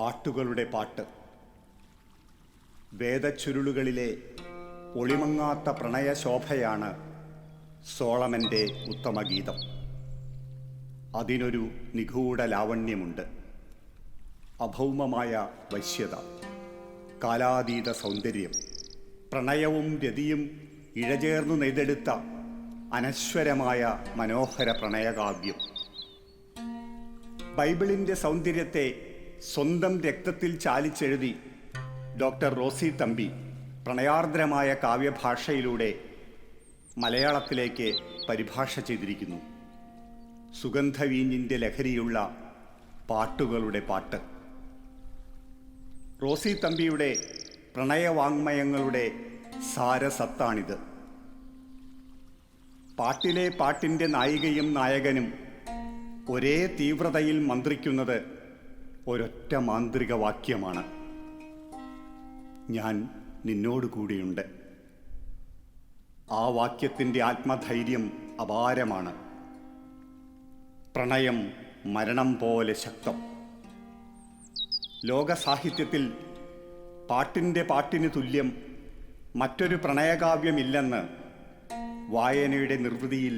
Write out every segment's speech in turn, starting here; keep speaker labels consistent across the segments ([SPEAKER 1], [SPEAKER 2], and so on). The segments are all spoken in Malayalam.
[SPEAKER 1] പാട്ടുകളുടെ പാട്ട്. വേദച്ചുരുളുകളിലെ ഒളിമങ്ങാത്ത പ്രണയശോഭയാണ് സോളമൻ്റെ ഉത്തമഗീതം. അതിനൊരു നിഗൂഢ ലാവണ്യമുണ്ട്. അഭൗമമായ വശ്യത, കാലാതീത സൗന്ദര്യം, പ്രണയവും രതിയും ഇഴചേർന്നു നെയ്തെടുത്ത അനശ്വരമായ മനോഹര പ്രണയകാവ്യം. ബൈബിളിൻ്റെ സൗന്ദര്യത്തെ സ്വന്തം രക്തത്തിൽ ചാലിച്ചെഴുതി ഡോക്ടർ റോസി തമ്പി പ്രണയാർദ്രമായ കാവ്യഭാഷയിലൂടെ മലയാളത്തിലേക്ക് പരിഭാഷ ചെയ്തിരിക്കുന്നു. സുഗന്ധവീഞ്ഞിൻ്റെ ലഹരിയുള്ള പാട്ടുകളുടെ പാട്ട്. റോസി തമ്പിയുടെ പ്രണയവാങ്മയങ്ങളുടെ സാരസത്താണിത്. പാട്ടിലെ പാട്ടിൻ്റെ നായികയും നായകനും ഒരേ തീവ്രതയിൽ മന്ത്രിക്കുന്നത് ഒരൊറ്റ മാന്ത്രിക വാക്യമാണ്: ഞാൻ നിന്നോട് കൂടിയുണ്ട്. ആ വാക്യത്തിൻ്റെ ആത്മധൈര്യം അപാരമാണ്. പ്രണയം മരണം പോലെ ശക്തം. ലോകസാഹിത്യത്തിൽ പാട്ടിന് തുല്യം മറ്റൊരു പ്രണയകാവ്യമില്ലെന്ന് വായനയുടെ നിർവൃതിയിൽ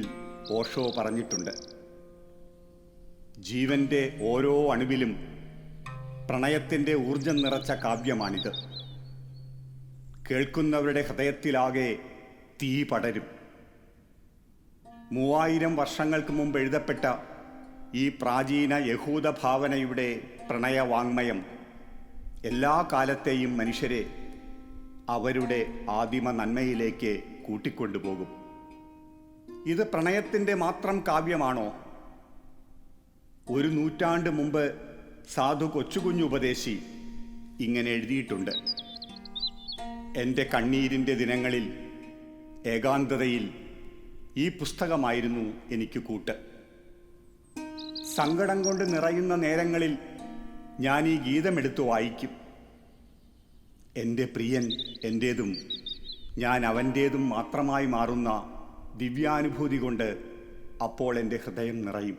[SPEAKER 1] ഓഷോ പറഞ്ഞിട്ടുണ്ട്. ജീവൻ്റെ ഓരോ അണുവിലും പ്രണയത്തിൻ്റെ ഊർജം നിറച്ച കാവ്യമാണിത്. കേൾക്കുന്നവരുടെ ഹൃദയത്തിലാകെ തീ പടരും. 3000 വർഷങ്ങൾക്ക് മുമ്പ് എഴുതപ്പെട്ട ഈ പ്രാചീന യഹൂദ ഭാവനയുടെ പ്രണയവാങ്മയം എല്ലാ കാലത്തെയും മനുഷ്യരെ അവരുടെ ആദിമ നന്മയിലേക്ക് കൂട്ടിക്കൊണ്ടുപോകും. ഇത് പ്രണയത്തിൻ്റെ മാത്രം കാവ്യമാണോ? 1 നൂറ്റാണ്ട് മുമ്പ് സാധു കൊച്ചുകുഞ്ഞു ഉപദേശി ഇങ്ങനെ എഴുതിയിട്ടുണ്ട്: എൻ്റെ കണ്ണീരിൻ്റെ ദിനങ്ങളിൽ, ഏകാന്തതയിൽ ഈ പുസ്തകമായിരുന്നു എനിക്ക് കൂട്ട്. സങ്കടം കൊണ്ട് നിറയുന്ന നേരങ്ങളിൽ ഞാൻ ഈ ഗീതമെടുത്തു വായിക്കും. എൻ്റെ പ്രിയൻ എൻ്റേതും ഞാൻ അവൻ്റേതും മാത്രമായി മാറുന്ന ദിവ്യാനുഭൂതി കൊണ്ട് അപ്പോൾ എൻ്റെ ഹൃദയം നിറയും.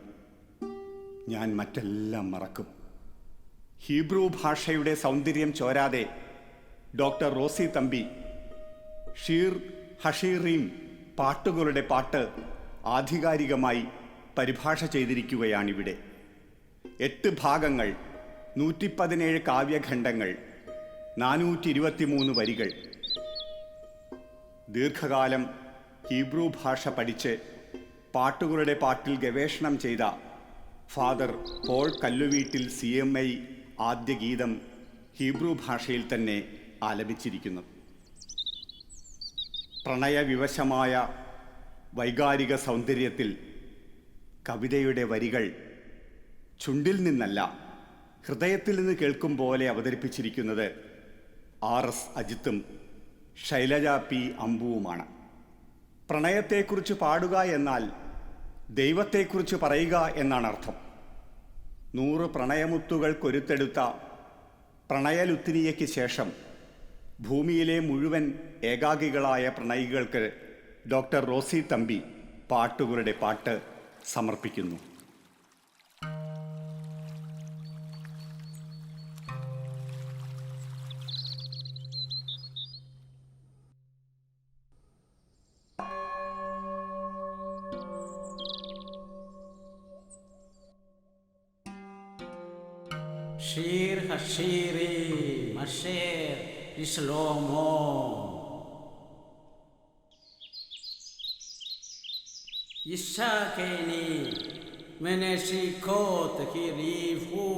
[SPEAKER 1] ഞാൻ മറ്റെല്ലാം മറക്കും. ഹീബ്രു ഭാഷയുടെ സൗന്ദര്യം ചോരാതെ ഡോക്ടർ റോസി തമ്പി ഷീർ ഹഷീറീം പാട്ടുകളുടെ പാട്ട് ആധികാരികമായി പരിഭാഷ ചെയ്തിരിക്കുകയാണിവിടെ. 8 ഭാഗങ്ങൾ, 117 കാവ്യഖണ്ഡങ്ങൾ, 423 വരികൾ. ദീർഘകാലം ഹീബ്രു ഭാഷ പഠിച്ച് പാട്ടുകളുടെ പാട്ടിൽ ഗവേഷണം ചെയ്ത ഫാദർ പോൾ കല്ലുവീട്ടിൽ CMI ആദ്യ ഗീതം ഹീബ്രു ഭാഷയിൽ തന്നെ ആലപിച്ചിരിക്കുന്നു. പ്രണയവിവശമായ വൈകാരിക സൗന്ദര്യത്തിൽ കവിതയുടെ വരികൾ ചുണ്ടിൽ നിന്നല്ല, ഹൃദയത്തിൽ നിന്ന് കേൾക്കും പോലെ അവതരിപ്പിച്ചിരിക്കുന്നത് RS അജിത്തും ശൈലജ P അമ്പുവുമാണ്. പ്രണയത്തെക്കുറിച്ച് പാടുക എന്നാൽ ദൈവത്തെക്കുറിച്ച് പറയുക എന്നാണ് അർത്ഥം. 100 പ്രണയമുത്തുകൾ കൊരുത്തെടുത്ത പ്രണയലുത്തിനിയയ്ക്ക് ശേഷം ഭൂമിയിലെ മുഴുവൻ ഏകാകികളായ പ്രണയികൾക്ക് ഡോക്ടർ റോസി തമ്പി പാട്ടുകളുടെ പാട്ട് സമർപ്പിക്കുന്നു.
[SPEAKER 2] שיר השירים אשר לשלמה. ישקני מנשיקות קריבו,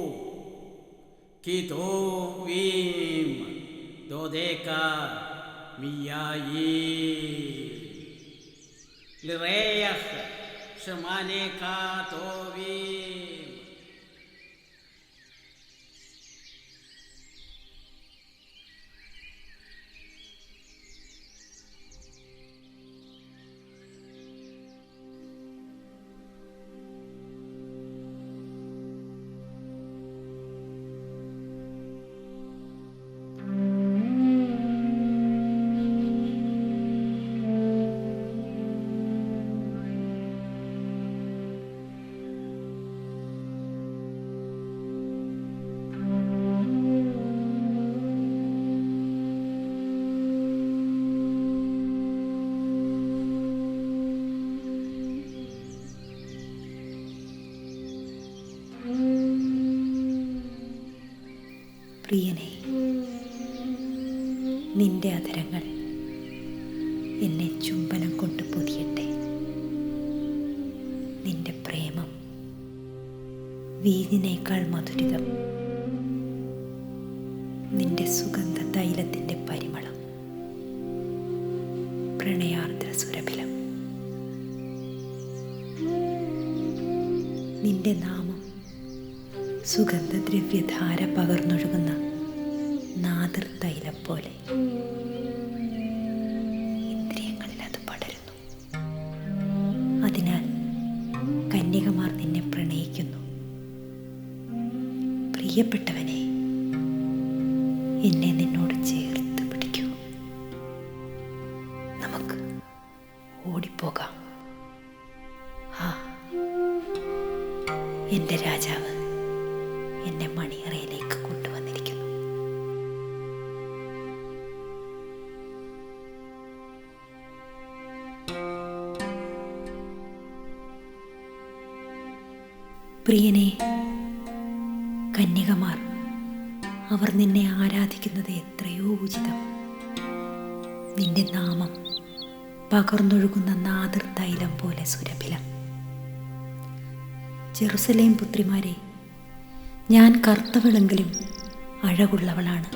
[SPEAKER 2] כי טובים דודיך מיין. לריח שמעניך טובים.
[SPEAKER 3] പ്രിയനെ, നിന്റെ അധരങ്ങൾ എന്നെ ചുംബനം കൊണ്ട് പൊതിയട്ടെ. നിന്റെ പ്രേമം വീഞ്ഞിനേക്കാൾ മധുരിതം, നിന്റെ സുഗന്ധ തൈലത്തിൻ്റെ പരിമളം പ്രണയാർദ്ര സുരഭിലം. നിന്റെ നാമം സുഗന്ധദ്രവ്യധാര പകർന്നൊഴുകുന്ന നാദിർ തൈലം പോലെ ഇന്ദ്രിയങ്ങളിൽ അത് പടരുന്നു. അതിനാൽ കന്യകമാർ നിന്നെ പ്രണയിക്കുന്നു. പ്രിയപ്പെട്ടവനെ, എന്നെ നിന്നോട് ചേർത്ത് പിടിക്കൂ. നമുക്ക് ഓടിപ്പോകാം. ആ, എൻ്റെ രാജാവ് എന്നെ മണിയറയിലേക്ക് കൊണ്ടുവന്നിരിക്കുന്നു. പ്രിയനെ, കന്യകമാർ അവർ നിന്നെ ആരാധിക്കുന്നത് എത്രയോ ഉചിതം. നിന്റെ നാമം പകർന്നൊഴുകുന്ന നാദിർ തൈലം പോലെ സുരഭിലം. ജെറുസലേം പുത്രിമാരെ, ഞാൻ കറുത്തവളെങ്കിലും അഴകുള്ളവളാണ്.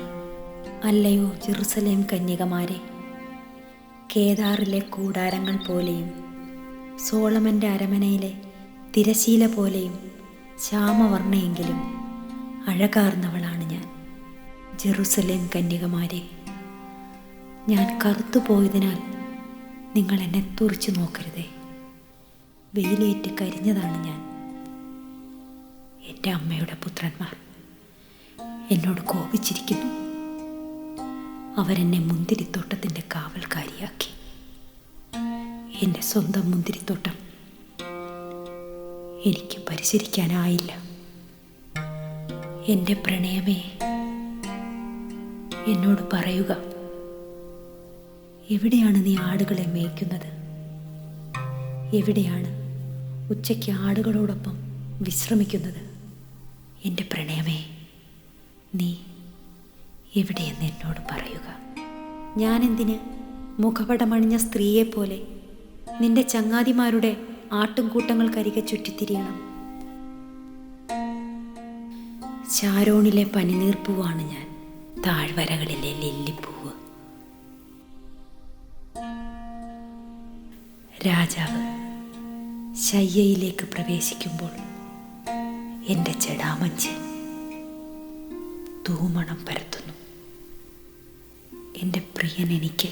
[SPEAKER 3] അല്ലയോ ജെറുസലേം കന്യകമാരെ, കേദാറിലെ കൂടാരങ്ങൾ പോലെയും സോളമൻ്റെ അരമനയിലെ തിരശീല പോലെയും ശ്യാമവർണ്ണയെങ്കിലും അഴകാർന്നവളാണ് ഞാൻ. ജെറുസലേം കന്യകമാരെ, ഞാൻ കറുത്തുപോയതിനാൽ നിങ്ങൾ എന്നെ തുറിച്ചു നോക്കരുതേ. വെയിലേറ്റ് കരിഞ്ഞതാണ് ഞാൻ. എൻ്റെ അമ്മയുടെ പുത്രന്മാർ എന്നോട് കോപിച്ചിരിക്കുന്നു. അവരെന്നെ മുന്തിരിത്തോട്ടത്തിൻ്റെ കാവൽക്കാരിയാക്കി. എൻ്റെ സ്വന്തം മുന്തിരിത്തോട്ടം എനിക്ക് പരിചരിക്കാനായില്ല. എൻ്റെ പ്രണയമേ, എന്നോട് പറയുക, എവിടെയാണ് നീ ആടുകളെ മേയ്ക്കുന്നത്? എവിടെയാണ് ഉച്ചയ്ക്ക് ആടുകളോടൊപ്പം വിശ്രമിക്കുന്നത്? എൻ്റെ പ്രണയമേ, നീ എവിടെയെന്ന് എന്നോട് പറയുക. ഞാനെന്തിന് മുഖപടമണിഞ്ഞ സ്ത്രീയെപ്പോലെ നിന്റെ ചങ്ങാതിമാരുടെ ആട്ടുംകൂട്ടങ്ങൾക്കരികെ ചുറ്റിത്തിരിയണം? ശാരോണിലെ പനിനീർപ്പൂവാണ് ഞാൻ, താഴ്വരകളിലെ ലില്ലിപ്പൂവ്. രാജാവ് ശയ്യയിലേക്ക് പ്രവേശിക്കുമ്പോൾ എൻ്റെ ജടാമഞ്ച് തൂമണം പരത്തുന്നു. എൻ്റെ പ്രിയൻ എനിക്ക്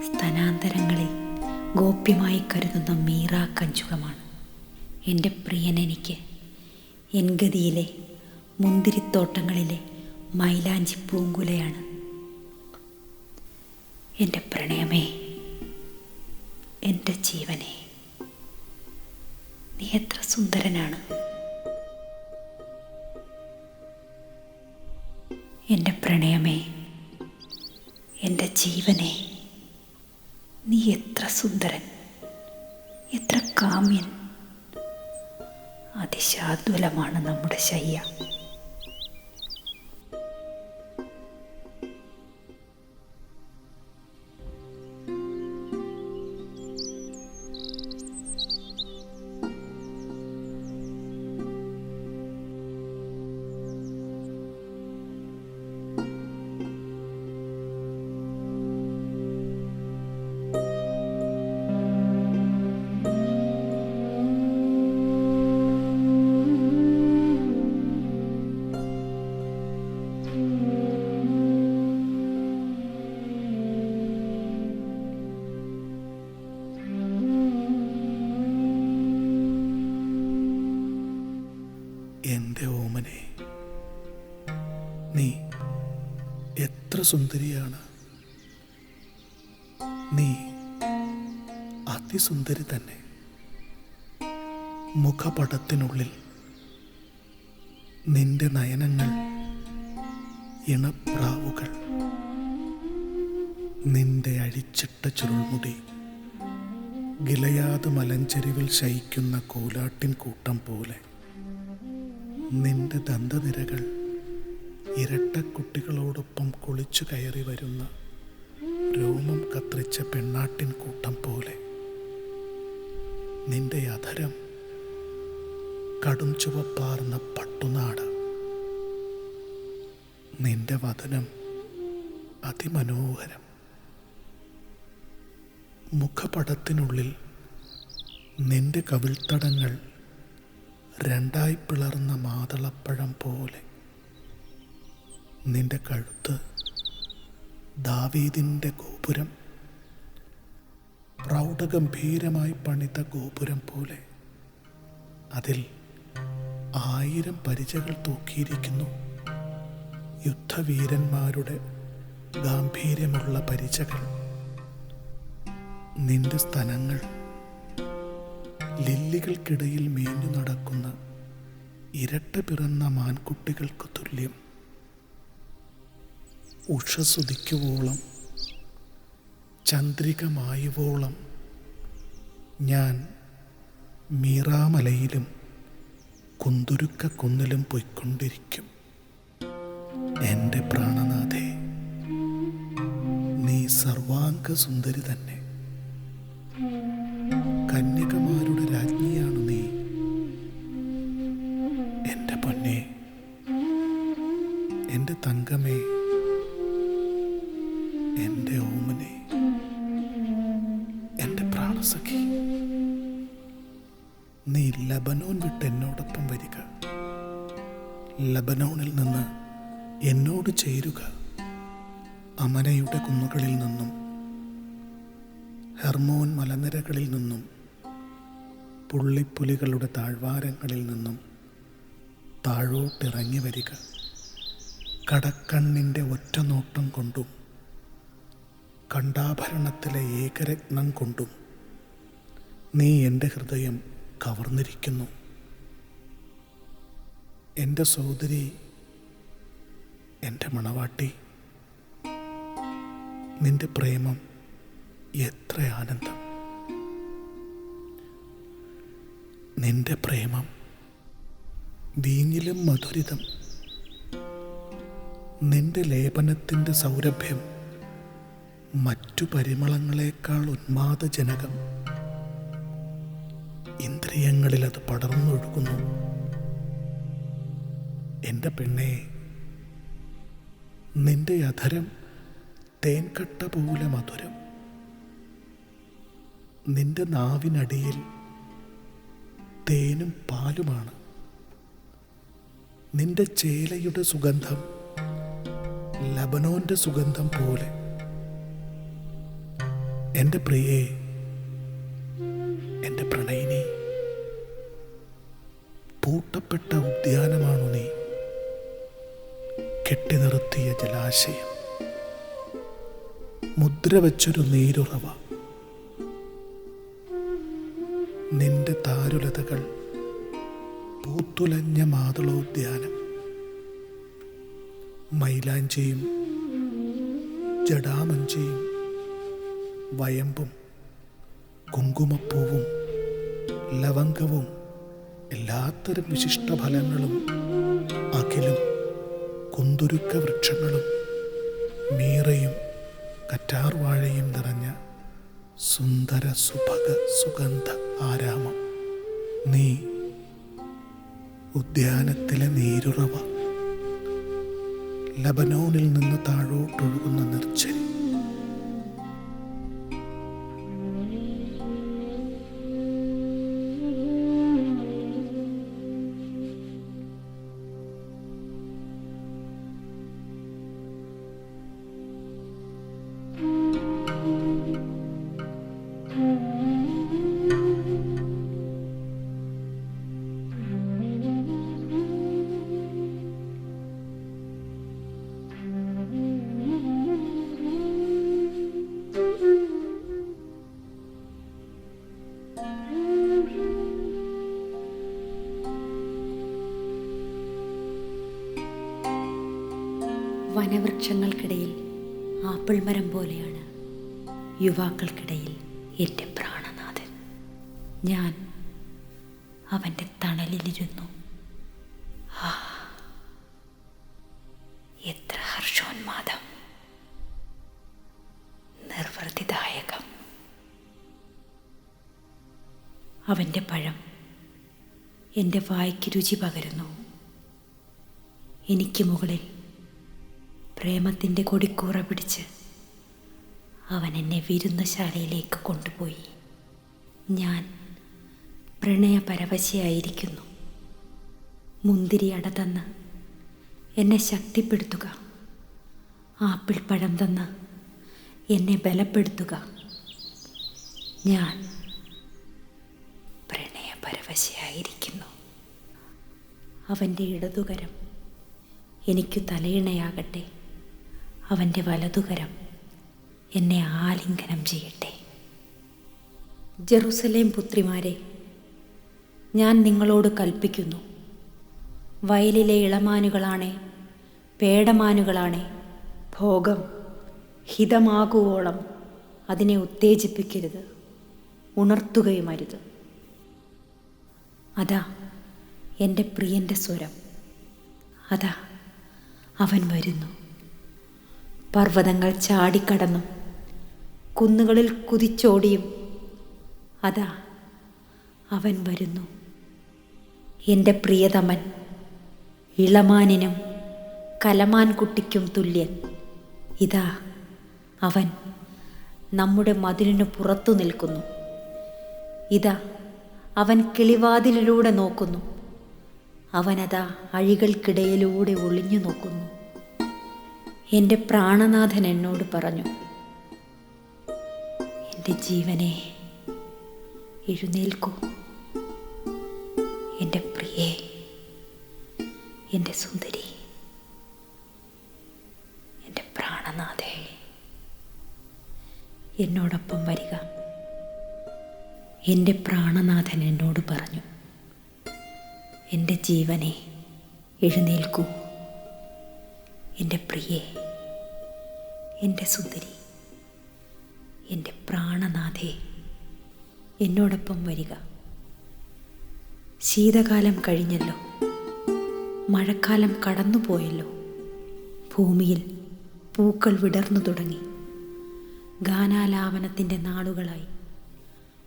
[SPEAKER 3] സ്തനാന്തരങ്ങളിൽ ഗോപ്യമായി കരുതുന്ന മീറാ കഞ്ചുകമാണ്. എൻ്റെ പ്രിയൻ എനിക്ക് എൻഗതിയിലെ മുന്തിരിത്തോട്ടങ്ങളിലെ മൈലാഞ്ചി പൂങ്കുലയാണ്. എൻ്റെ പ്രണയമേ, എൻ്റെ ജീവനെ, നീ എത്ര സുന്ദരനാണ്. എൻ്റെ പ്രണയമേ, എൻ്റെ ജീവനെ, നീ എത്ര സുന്ദരൻ, എത്ര കാമ്യൻ. അതിശാദ്വലമാണ് നമ്മുടെ ശയ്യ.
[SPEAKER 4] എൻ്റെ ഓമനെ, നീ എത്ര സുന്ദരിയാണ്. നീ അതിസുന്ദരി തന്നെ. മുഖപടത്തിനുള്ളിൽ നിന്റെ നയനങ്ങൾ ഇണപ്രാവുകൾ. നിന്റെ അഴിച്ചിട്ട ചുരുൾമുടി ഗിലയാദ് മലഞ്ചെരിവിൽ ശയിക്കുന്ന കോലാട്ടിൻ കൂട്ടം പോലെ. നിന്റെ ദന്തനിരകൾ ഇരട്ടക്കുട്ടികളോടൊപ്പം കുളിച്ചു കയറി വരുന്ന രോമം കത്രിച്ച പെണ്ണാട്ടിൻ കൂട്ടം പോലെ നിന്റെ അധരം കടും ചുവപ്പാർന്ന പട്ടുനാട്, നിന്റെ വദനം അതിമനോഹരം. മുഖപടത്തിനുള്ളിൽ നിന്റെ കവിൾത്തടങ്ങൾ രണ്ടായി പിളർന്ന മാതളപ്പഴം പോലെ, നിന്റെ കഴുത്ത് ദാവീദിൻ്റെ ഗോപുരം, പ്രൗഢഗംഭീരമായി പണിത ഗോപുരം പോലെ. അതിൽ 1000 പരിചകൾ തൂക്കിയിരിക്കുന്നു, യുദ്ധവീരന്മാരുടെ ഗാംഭീര്യമുള്ള പരിചകൾ. നിന്റെ സ്തനങ്ങൾ ലില്ലികൾക്കിടയിൽ മേഞ്ഞു നടക്കുന്ന ഇരട്ട പിറന്ന മാൻകുട്ടികൾക്ക് തുല്യം. ഉഷസുദിക്കുവോളം, ചന്ദ്രികമായുവോളം ഞാൻ മീറാമലയിലും കുന്തുരുക്ക കുന്നിലും പൊയ്ക്കൊണ്ടിരിക്കും. എൻ്റെ പ്രാണനാഥേ, നീ സർവാംഗ സുന്ദരി തന്നെ. കന്യകമാരുടെ രാജ്ഞിയാണ് നീ. എൻ്റെ പൊന്നേ, എൻ്റെ തങ്കമേ, എൻ്റെ ഓമനെ, എൻ്റെ പ്രാണസഖി, നീ ലബനോൻ വിട്ട് എന്നോടൊപ്പം വരിക. ലബനോണിൽ നിന്ന് എന്നോട് ചേരുക. അമനയുടെ കുന്നുകളിൽ നിന്നും ഹെർമോൻ മലനിരകളിൽ നിന്നും പുള്ളിപ്പുലികളുടെ താഴ്വാരങ്ങളിൽ നിന്നും താഴോട്ടിറങ്ങി വരിക. കടക്കണ്ണിൻ്റെ ഒറ്റ നോട്ടം കൊണ്ടും കണ്ടാഭരണത്തിലെ ഏകരത്നം കൊണ്ടും നീ എൻ്റെ ഹൃദയം കവർന്നിരിക്കുന്നു. എൻ്റെ സോദരി, എൻ്റെ മണവാട്ടി, നിന്റെ പ്രേമം എത്ര ആനന്ദം! നിന്റെ പ്രേമം വീഞ്ഞിലും മധുരിതം. നിന്റെ ലേപനത്തിൻ്റെ സൗരഭ്യം മറ്റു പരിമളങ്ങളെക്കാൾ ഉന്മാദജനകം. ഇന്ദ്രിയങ്ങളിൽ അത് പടർന്നൊഴുകുന്നു. എൻ്റെ പെണ്ണേ, നിന്റെ അധരം തേൻകട്ട പോലെ മധുരം. നിന്റെ നാവിനടിയിൽ തേനും പാലുമാണ്. നിന്റെ ചേലയുടെ സുഗന്ധം ലബനോന്റെ സുഗന്ധം പോലെ. എൻ്റെ പ്രിയേ, എൻ്റെ പ്രണയിനി, പൂട്ടപ്പെട്ട ഉദ്യാനമാണു നീ, കെട്ടി നിർത്തിയ ജലാശയം, മുദ്ര വച്ചൊരു നീരുറവ. നിന്റെ താരുലതകൾ പൂത്തുലഞ്ഞ മാതളോദ്യാനം. മൈലാഞ്ചിയും ജടാമഞ്ചിയും വയമ്പും കുങ്കുമപ്പൂവും ലവംഗവും എല്ലാത്തരം വിശിഷ്ടഫലങ്ങളും അഖിലും കുന്തുരുക്ക വൃക്ഷങ്ങളും മീറയും കറ്റാർവാഴയും നിറഞ്ഞ സുന്ദര സുഭഗ സുഗന്ധ ആരാമം. നീ ഉദ്യാനത്തിലെ നീരുറവ, ലബനോനിൽ നിന്ന് താഴോട്ടൊഴുകുന്ന നിർജ്ജരി.
[SPEAKER 3] വനവൃക്ഷങ്ങൾക്കിടയിൽ ആപ്പിൾ മരം പോലെയാണ് യുവാക്കൾക്കിടയിൽ എൻ്റെ പ്രാണനാഥൻ. ഞാൻ അവൻ്റെ തണലിലിരുന്നു. എത്ര ഹർഷോന്മാദം, നിർവൃതിദായകം. അവൻ്റെ പഴം എൻ്റെ വായ്ക്ക് രുചി പകരുന്നു. എനിക്ക് മുകളിൽ പ്രേമത്തിൻ്റെ കൊടിക്കൂറ പിടിച്ച് അവൻ എന്നെ വിരുന്നശാലയിലേക്ക് കൊണ്ടുപോയി. ഞാൻ പ്രണയപരവശയായിരിക്കുന്നു. മുന്തിരി അട തന്ന് എന്നെ ശക്തിപ്പെടുത്തുക, ആപ്പിൾ പഴം തന്ന് എന്നെ ബലപ്പെടുത്തുക. ഞാൻ പ്രണയപരവശയായിരിക്കുന്നു. അവൻ്റെ ഇടതുകരം എനിക്ക് തലയിണയാകട്ടെ, അവൻ്റെ വലതുകരം എന്നെ ആലിംഗനം ചെയ്യട്ടെ. ജെറുസലേം പുത്രിമാരെ, ഞാൻ നിങ്ങളോട് കൽപ്പിക്കുന്നു, വയലിലെ ഇളമാനുകളാണേ, പേടമാനുകളാണേ, ഭോഗം ഹിതമാകുവോളം അതിനെ ഉത്തേജിപ്പിക്കരുത്, ഉണർത്തുകയുമരുത്. അതാ എൻ്റെ പ്രിയൻ്റെ സ്വരം, അതാ അവൻ വരുന്നു. പർവ്വതങ്ങൾ ചാടിക്കടന്നും കുന്നുകളിൽ കുതിച്ചോടിയും അതാ അവൻ വരുന്നു. എൻ്റെ പ്രിയതമൻ ഇളമാനിനും കലമാൻ കുട്ടിക്കും തുല്യൻ. ഇതാ അവൻ നമ്മുടെ മതിലിനു പുറത്തു നിൽക്കുന്നു. ഇതാ അവൻ കിളിവാതിലിലൂടെ നോക്കുന്നു. അവനതാ അഴികൾക്കിടയിലൂടെ ഒളിഞ്ഞു നോക്കുന്നു. എൻ്റെ പ്രാണനാഥൻ എന്നോട് പറഞ്ഞു, എൻ്റെ ജീവനെ എഴുന്നേൽക്കൂ, എൻ്റെ പ്രിയേ, എൻ്റെ സുന്ദരി, എൻ്റെ പ്രാണനാഥേ, എന്നോടൊപ്പം വരിക. എൻ്റെ പ്രാണനാഥൻ എന്നോട് പറഞ്ഞു, എൻ്റെ ജീവനെ എഴുന്നേൽക്കൂ, എൻ്റെ പ്രിയേ, എൻ്റെ സുന്ദരി, എൻ്റെ പ്രാണനാഥേ, എന്നോടൊപ്പം വരിക. ശീതകാലം കഴിഞ്ഞല്ലോ, മഴക്കാലം കടന്നുപോയല്ലോ. ഭൂമിയിൽ പൂക്കൾ വിടർന്നു തുടങ്ങി. ഗാനാലാപനത്തിൻ്റെ നാളുകളായി.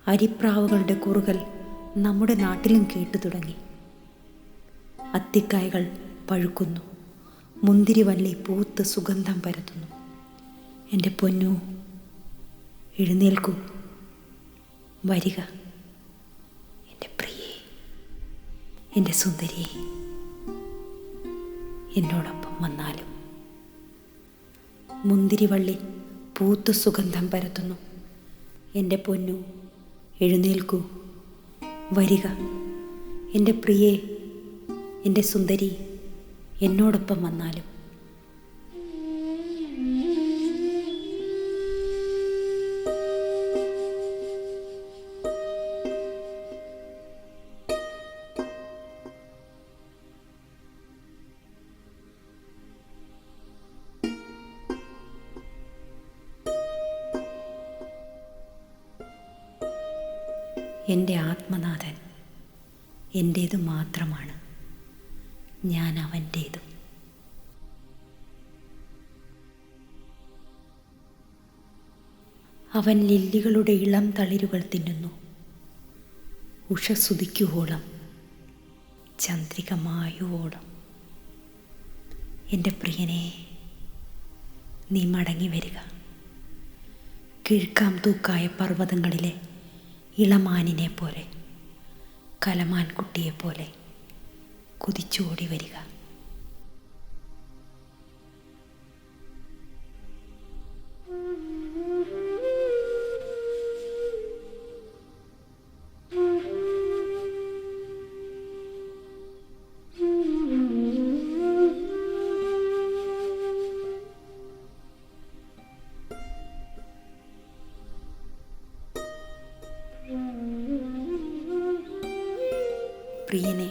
[SPEAKER 3] അരിപ്രാവുകളുടെ കുറുകൽ നമ്മുടെ നാട്ടിലും കേട്ടു തുടങ്ങി. അത്തിക്കായകൾ പഴുക്കുന്നു, മുന്തിരിവള്ളി പൂത്ത് സുഗന്ധം പരത്തുന്നു. എൻ്റെ പൊന്നു, എഴുന്നേൽക്കൂ, വരിക, എൻ്റെ പ്രിയേ, എൻ്റെ സുന്ദരി, എന്നോടൊപ്പം വന്നാലും. മുന്തിരിവള്ളി പൂത്ത് സുഗന്ധം പരത്തുന്നു. എൻ്റെ പൊന്നു, എഴുന്നേൽക്കൂ, വരിക, എൻ്റെ പ്രിയേ, എൻ്റെ സുന്ദരി, എന്നോടൊപ്പം വന്നാലും. എൻ്റെ ആത്മനാഥൻ എൻ്റേത് മാത്രമാണ്, ഞാൻ അവൻ്റേതും. അവൻ ലില്ലികളുടെ ഇളം തളിരുകൾ തിന്നുന്നു. ഉഷസ്സുദിക്കുവോളം, ചന്ദ്രികമായുവോളം. എൻ്റെ പ്രിയനെ, നീ മടങ്ങി വരിക. കിഴുക്കാം തൂക്കായ പർവ്വതങ്ങളിലെ ഇളമാനിനെ പോലെ, കലമാൻ കുട്ടിയെപ്പോലെ കുതിച്ചോടി വരിക. പ്രിയനെ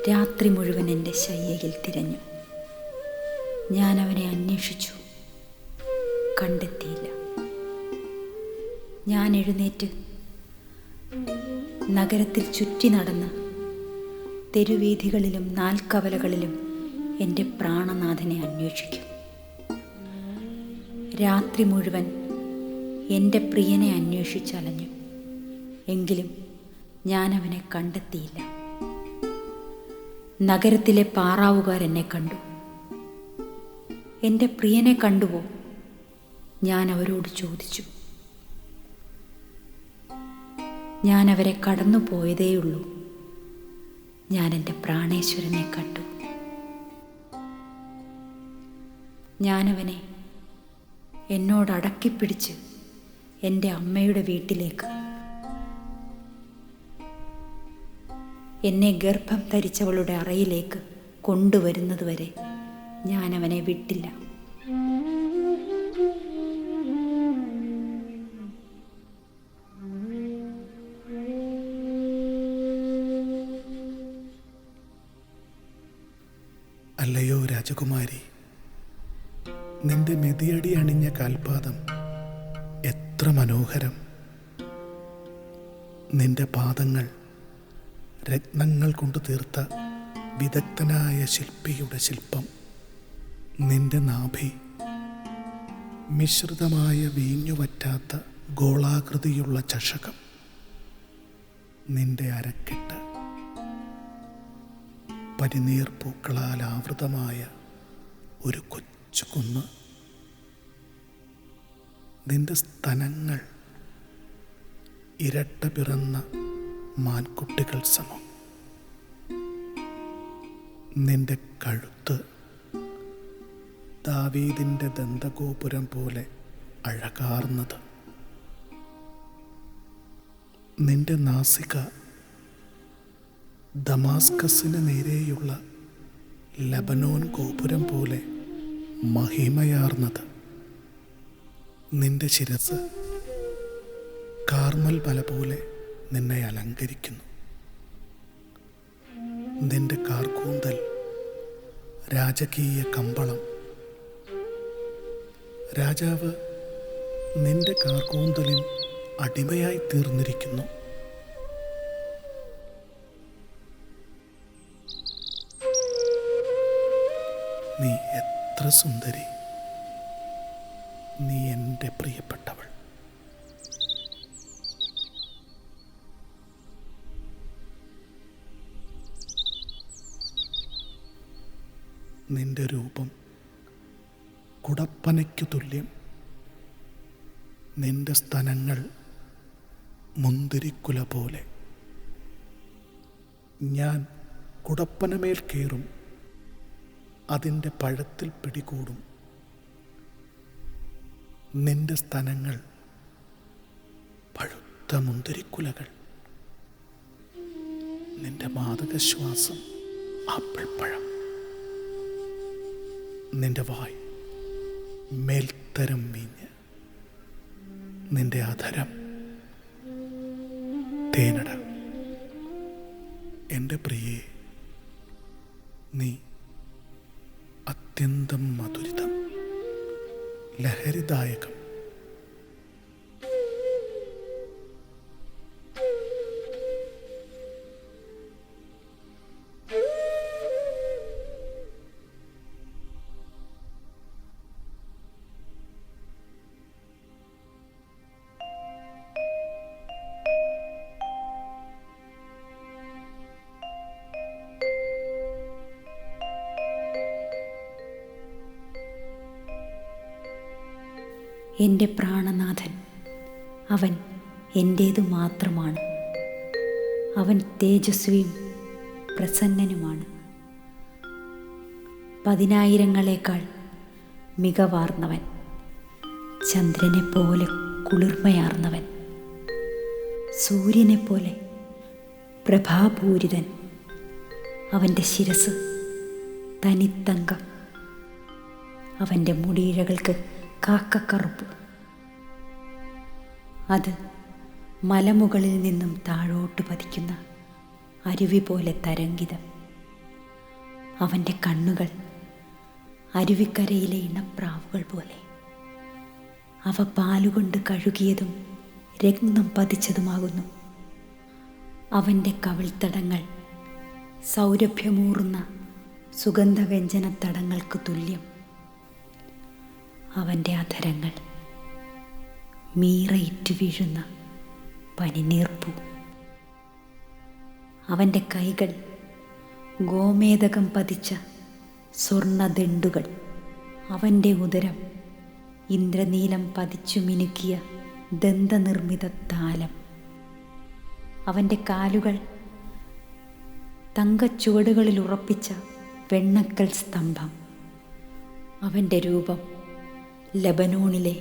[SPEAKER 3] രാത്രി മുഴുവൻ എൻ്റെ ശയ്യയിൽ തിരഞ്ഞു. ഞാൻ അവനെ അന്വേഷിച്ചു, കണ്ടെത്തിയില്ല. ഞാൻ എഴുന്നേറ്റ് നഗരത്തിൽ ചുറ്റി നടന്ന് തെരുവീഥികളിലും നാൽക്കവലകളിലും എൻ്റെ പ്രാണനാഥനെ അന്വേഷിക്കും. രാത്രി മുഴുവൻ എൻ്റെ പ്രിയനെ അന്വേഷിച്ചലഞ്ഞു. എങ്കിലും ഞാൻ അവനെ കണ്ടെത്തിയില്ല. നഗരത്തിലെ പാറാവുകാരെന്നെ കണ്ടു. എൻ്റെ പ്രിയനെ കണ്ടുവോ? ഞാൻ അവരോട് ചോദിച്ചു. ഞാൻ അവരെ കടന്നു പോയതേയുള്ളൂ. ഞാൻ എൻ്റെ പ്രാണേശ്വരനെ കണ്ടു. ഞാനവനെ എന്നോടടക്കിപ്പിടിച്ച് എൻ്റെ അമ്മയുടെ വീട്ടിലേക്ക്, എന്നെ ഗർഭം ധരിച്ചവളുടെ അറയിലേക്ക് കൊണ്ടുവരുന്നതുവരെ ഞാനവനെ വിട്ടില്ല.
[SPEAKER 4] അല്ലയോ രാജകുമാരി, നിന്റെ മെതിയടി അണിഞ്ഞ കാൽപാദം എത്ര മനോഹരം! നിന്റെ പാദങ്ങൾ രത്നങ്ങൾ കൊണ്ട് തീർത്ത വിദഗ്ധനായ ശില്പിയുടെ ശില്പം. നിന്റെ നാഭി മിശ്രിതമായ വീഞ്ഞുവറ്റാത്ത ഗോളാകൃതിയുള്ള ചഷകം. നിന്റെ അരക്കെട്ട് പനിനീർ പൂക്കളാൽ ആവൃതമായ ഒരു കൊച്ചു കുന്ന്. നിന്റെ സ്തനങ്ങൾ ഇരട്ട പിറന്ന മാൻകുട്ടികൾ സമം. നിന്റെ കഴുത്ത് ദാവീദിൻ്റെ ദന്തഗോപുരം പോലെ അഴകാർന്നത്. നിന്റെ നാസിക ദമാസ്കസിന് നേരെയുള്ള ലബനോൻ ഗോപുരം പോലെ മഹിമയാർന്നത്. നിന്റെ ശിരസ് കാർമൽ മല പോലെ നിന്നെ അലങ്കരിക്കുന്നു. നിന്റെ കാർകൂന്തൽ രാജകീയ കമ്പളം. രാജാവ് നിന്റെ കാർകൂന്തലിൽ അടിമയായി തീർന്നിരിക്കുന്നു. നീ എത്ര സുന്ദരി! നീ എൻ്റെ പ്രിയപ്പെട്ടവൾ. നിന്റെ രൂപം കുടപ്പനയ്ക്കു തുല്യം. നിന്റെ സ്തനങ്ങൾ മുന്തിരിക്കുല പോലെ. ഞാൻ കുടപ്പനമേൽ കയറും, അതിൻ്റെ പഴത്തിൽ പിടികൂടും. നിന്റെ സ്തനങ്ങൾ പഴുത്ത മുന്തിരിക്കുലകൾ. നിന്റെ മാദകശ്വാസം ആപ്പിൾപ്പഴം. നിന്റെ വായ് മേൽത്തരം വീഞ്ഞ്. നിന്റെ അധരം തേനട. എൻ്റെ പ്രിയേ, നീ അത്യന്തം മധുരിതം, ലഹരിദായകം.
[SPEAKER 3] എൻ്റെ പ്രാണനാഥൻ, അവൻ എൻ്റേതു മാത്രമാണ്. അവൻ തേജസ്വിയും പ്രസന്നനുമാണ്. 10,000-ങ്ങളേക്കാൾ മികവാർന്നവൻ, ചന്ദ്രനെ പോലെ കുളിർമയാർന്നവൻ, സൂര്യനെ പോലെ പ്രഭാപൂരിതൻ. അവൻ്റെ ശിരസ് തനിത്തങ്കം, അവൻ്റെ മുടിയിഴകൾക്ക് കാക്കക്കറുപ്പ്. അത് മലമുകളിൽ നിന്നും താഴോട്ട് പതിക്കുന്ന അരുവി പോലെ തരംഗിതം. അവൻ്റെ കണ്ണുകൾ അരുവിക്കരയിലെ ഇണപ്രാവുകൾ പോലെ. അവ പാലുകൊണ്ട് കഴുകിയതും രത്നം പതിച്ചതുമാകുന്നു. അവൻ്റെ കവിൾത്തടങ്ങൾ സൗരഭ്യമൂറുന്ന സുഗന്ധവ്യഞ്ജനത്തടങ്ങൾക്ക് തുല്യം. അവൻ്റെ അധരങ്ങൾ മീറയിട്ടു വീഴുന്ന പനിനീർപ്പൂ. അവൻ്റെ കൈകൾ ഗോമേതകം പതിച്ച സ്വർണദണ്ഡുകൾ. അവൻ്റെ ഉദരം ഇന്ദ്രനീലം പതിച്ചു മിനുക്കിയ ദന്തനിർമ്മിത താലം. അവൻ്റെ കാലുകൾ തങ്കച്ചുവടുകളിൽ ഉറപ്പിച്ച വെണ്ണക്കൽ സ്തംഭം. അവൻ്റെ രൂപം ലബനോണിലെ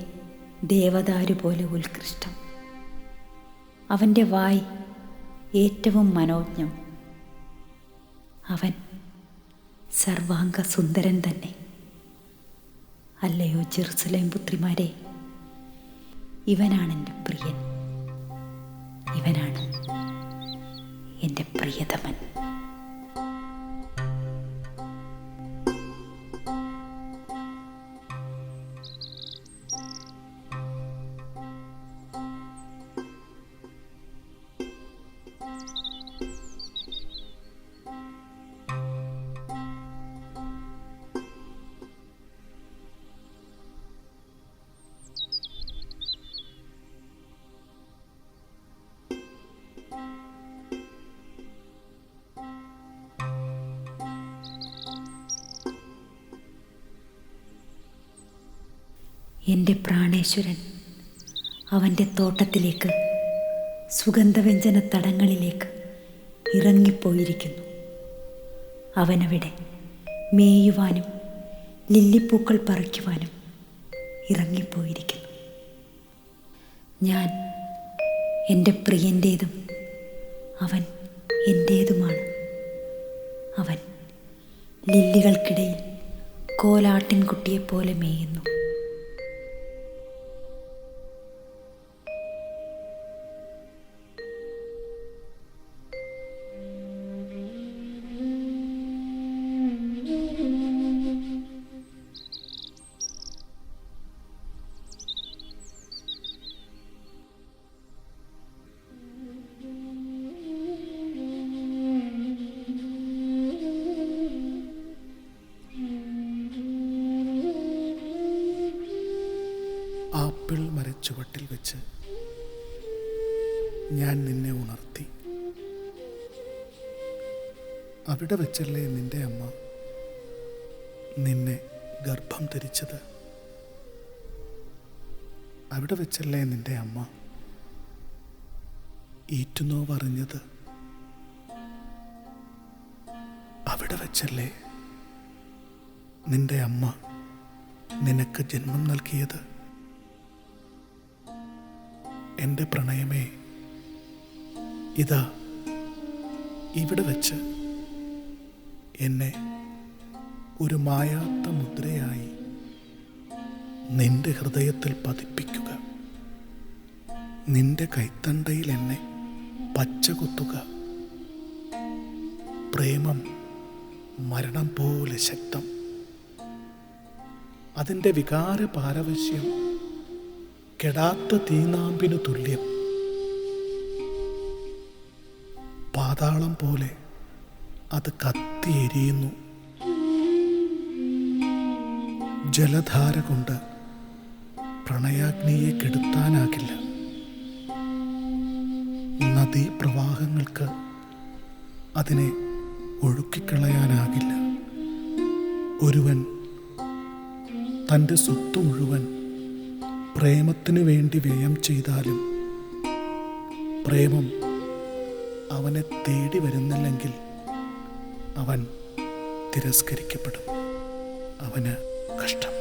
[SPEAKER 3] ദേവദാരു പോലെ ഉത്കൃഷ്ടം. അവൻ്റെ വായ് ഏറ്റവും മനോജ്ഞം. അവൻ സർവാംഗ സുന്ദരൻ തന്നെ. അല്ലയോ ജെറുസലേം പുത്രിമാരെ, ഇവനാണെൻ്റെ പ്രിയൻ, ഇവനാണ് എൻ്റെ പ്രിയതമൻ. എൻ്റെ പ്രാണേശ്വരൻ അവൻ്റെ തോട്ടത്തിലേക്ക്, സുഗന്ധവ്യഞ്ജന തടങ്ങളിലേക്ക് ഇറങ്ങിപ്പോയിരിക്കുന്നു. അവനവിടെ മേയുവാനും ലില്ലിപ്പൂക്കൾ പറിക്കുവാനും ഇറങ്ങിപ്പോയിരിക്കുന്നു. ഞാൻ എൻ്റെ പ്രിയൻ്റേതും അവൻ എൻ്റേതുമാണ്. അവൻ ലില്ലികൾക്കിടയിൽ കോലാട്ടിൻകുട്ടിയെപ്പോലെ മേയുന്നു.
[SPEAKER 4] ആപ്പിൾ മരച്ചുവട്ടിൽ വെച്ച് ഞാൻ നിന്നെ ഉണർത്തി. അവിടെ വെച്ചല്ലേ നിന്റെ അമ്മ നിന്നെ ഗർഭം ധരിച്ചത്. അവിടെ വെച്ചല്ലേ നിന്റെ അമ്മ ഈറ്റുനോവറിഞ്ഞത്. അവിടെ വെച്ചല്ലേ നിന്റെ അമ്മ നിനക്ക് ജന്മം നൽകിയത്. എൻ്റെ പ്രണയമേ, ഇതാ ഇവിടെ വെച്ച് എന്നെ ഒരു മായാത്ത മുദ്രയായി നിന്റെ ഹൃദയത്തിൽ പതിപ്പിക്കുക. നിന്റെ കൈത്തണ്ടയിൽ എന്നെ പച്ച കുത്തുക. പ്രേമം മരണം പോലെ ശക്തം. അതിൻ്റെ വികാര പാരവശ്യം കെടാത്ത തീനാമ്പിനു തുല്യം. പാതാളം പോലെ അത് കത്തിയെരിയുന്നു. ജലധാര കൊണ്ട് പ്രണയാഗ്നിയെ കെടുത്താനാകില്ല. നദീപ്രവാഹങ്ങൾക്ക് അതിനെ ഒഴുക്കിക്കളയാനാകില്ല. ഒരുവൻ തൻ്റെ സ്വത്ത് മുഴുവൻ പ്രേമത്തിനു വേണ്ടി വ്യയം ചെയ്താലും പ്രേമം അവനെ തേടി വരുന്നില്ലെങ്കിൽ അവൻ തിരസ്കരിക്കപ്പെടും. അവന് കഷ്ടം.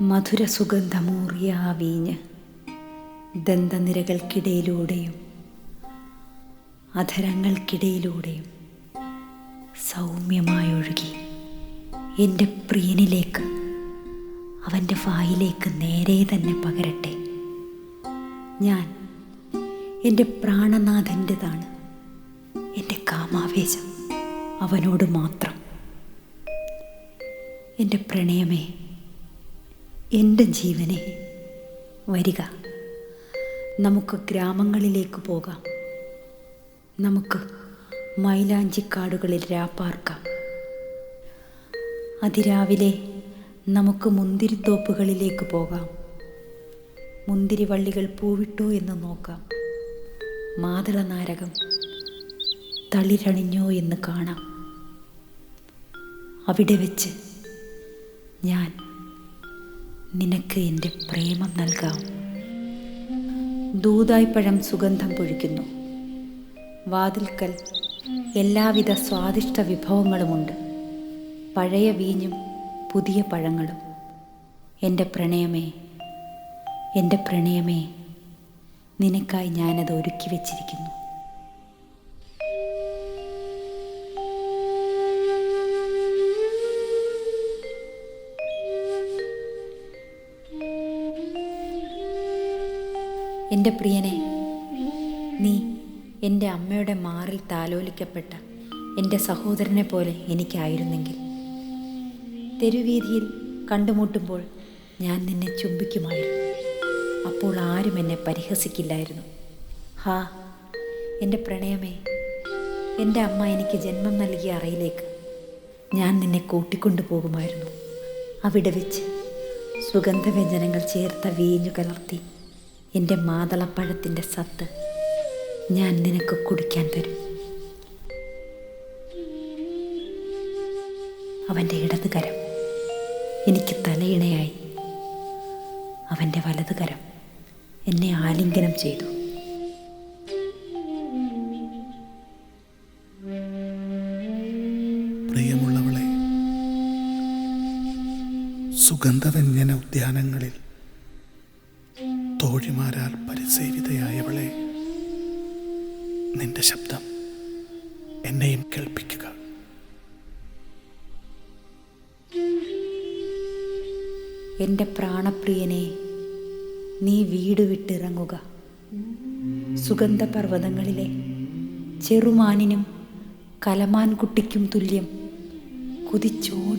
[SPEAKER 3] മധുര സുഗന്ധമൂറിയ ആ വീഞ്ഞ് ദന്തനിരകൾക്കിടയിലൂടെയും അധരങ്ങൾക്കിടയിലൂടെയും സൗമ്യമായൊഴുകി എൻ്റെ പ്രിയനിലേക്ക്, അവൻ്റെ വായിലേക്ക് നേരെ തന്നെ പകരട്ടെ. ഞാൻ എൻ്റെ പ്രാണനാഥൻ്റെതാണ്. എൻ്റെ കാമാവേശം അവനോട് മാത്രം. എൻ്റെ പ്രണയമേ, എൻ്റെ ജീവനെ, വരിക, നമുക്ക് ഗ്രാമങ്ങളിലേക്ക് പോകാം. നമുക്ക് മൈലാഞ്ചിക്കാടുകളിൽ രാപ്പാർക്കാം. അതിരാവിലെ നമുക്ക് മുന്തിരിത്തോപ്പുകളിലേക്ക് പോകാം. മുന്തിരിവള്ളികൾ പൂവിട്ടോ എന്ന് നോക്കാം. മാതളനാരകം തളിരണിഞ്ഞോ എന്ന് കാണാം. അവിടെ വെച്ച് ഞാൻ നിനക്ക് എൻ്റെ പ്രേമം നൽകാം. ദൂതായ്പഴം സുഗന്ധം പൊഴിക്കുന്നു. വാതിൽക്കൽ എല്ലാവിധ സ്വാദിഷ്ട വിഭവങ്ങളുമുണ്ട്. പഴയ വീഞ്ഞും പുതിയ പഴങ്ങളും. എൻ്റെ പ്രണയമേ, എൻ്റെ പ്രണയമേ, നിനക്കായി ഞാനത് ഒരുക്കി വച്ചിരിക്കുന്നു. എൻ്റെ പ്രിയനെ, നീ എൻ്റെ അമ്മയുടെ മാറിൽ താലോലിക്കപ്പെട്ട എൻ്റെ സഹോദരനെ പോലെ എനിക്കായിരുന്നെങ്കിൽ, തെരുവീതിയിൽ കണ്ടുമുട്ടുമ്പോൾ ഞാൻ നിന്നെ ചുംബിക്കുമായിരുന്നു. അപ്പോൾ ആരും എന്നെ പരിഹസിക്കില്ലായിരുന്നു. ഹാ എൻ്റെ പ്രണയമേ, എൻ്റെ അമ്മ എനിക്ക് ജന്മം നൽകിയ അറയിലേക്ക് ഞാൻ നിന്നെ കൂട്ടിക്കൊണ്ടു പോകുമായിരുന്നു. അവിടെ വെച്ച് സുഗന്ധവ്യഞ്ജനങ്ങൾ ചേർത്ത വീഞ്ഞു കലർത്തി എൻ്റെ മാതളപ്പഴത്തിൻ്റെ സത്ത് ഞാൻ നിനക്ക് കുടിക്കാൻ തരും. അവൻ്റെ ഇടതുകരം എനിക്ക് തലയിണയായി. അവൻ്റെ വലതുകരം എന്നെ ആലിംഗനം ചെയ്തു.
[SPEAKER 4] പ്രിയമുള്ളവളെ, സുഗന്ധവ്യഞ്ജന ഉദ്യാനങ്ങളിൽ തോഴിമാരാൽ പരിസേവിതയായവളെ, നിന്റെ ശബ്ദം എന്നെയും കേൾപ്പിക്കുക.
[SPEAKER 3] എൻ്റെ പ്രാണപ്രിയനെ, നീ വീട് വിട്ടിറങ്ങുക. സുഗന്ധപർവ്വതങ്ങളിലെ ചെറുമാനിനും കലമാൻകുട്ടിക്കും തുല്യം കുതിച്ചോടി